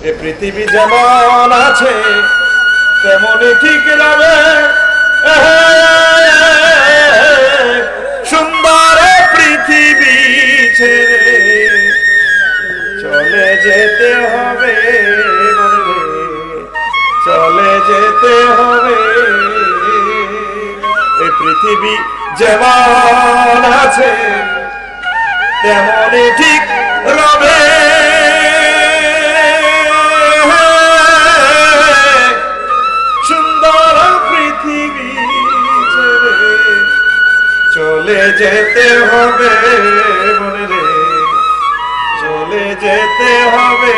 এ পৃথিবী যেমন আছে তেমনই ঠিক রবে। সুন্দর পৃথিবী ছেড়ে চলে যেতে হবে, চলে যেতে হবে। এ পৃথিবী যেমন আছে তেমনই ঠিক রবে। সুন্দর পৃথিবী ছেড়ে চলে যেতে হবে মনে রে, চলে যেতে হবে।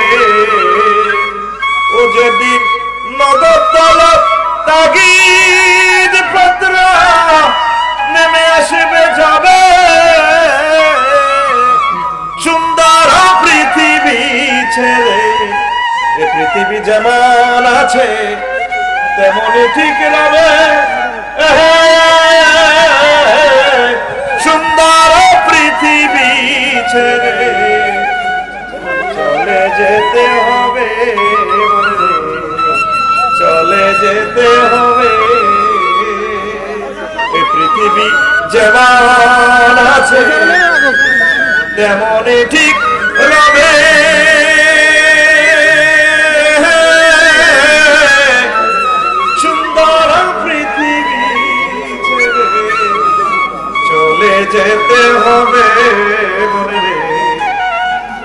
ও যেদিন নগদ দৌলত তাগিদ পত্র নেমে আসবে যাবে। সুন্দর পৃথিবী ছেড়ে এ পৃথিবী যেমন আছে তেমনই ঠিক রবে। সুন্দর পৃথিবী ছেড়ে চলে যেতে হবে, চলে যেতে হবে। এ পৃথিবী যেমন আছে তেমনই ঠিক রবে। সুন্দর পৃথিবী ছেড়ে চলে যেতে হবে মনে রে,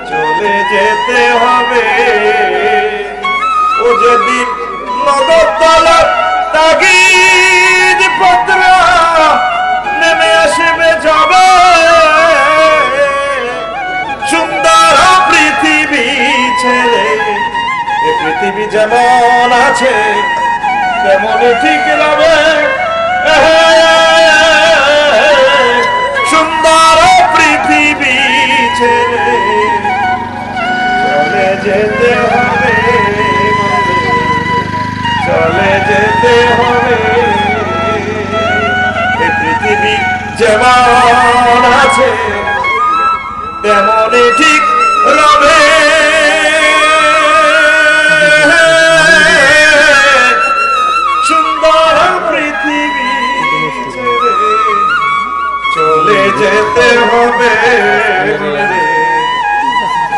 চলে যেতে হবে। ও যেদিন নগদ দৌলত তাগিদ পত্র নেমে আসবে যাবে। সুন্দর পৃথিবী ছেড়ে এ পৃথিবী যেমন আছে তেমনই ঠিক রবে। সুন্দর পৃথিবী ছেড়ে চলে যেতে হবে, চলে যেতে হবে। এ পৃথিবী যেমন আছে তেমনই ঠিক রবে। সুন্দর পৃথিবী ছেড়ে চলে যেতে হবে,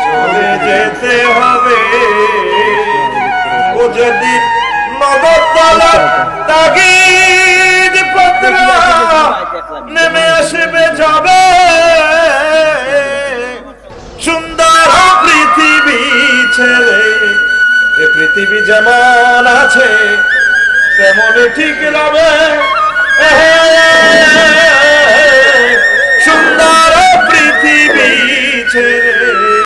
চলে যেতে হবে। ও যেদিন নগদ দৌলত তাগিদ পত্র নেমে আসবে যাবে। সুন্দর পৃথিবী ছেড়ে এ পৃথিবী যেমন আছে তেমনই ঠিক রবে।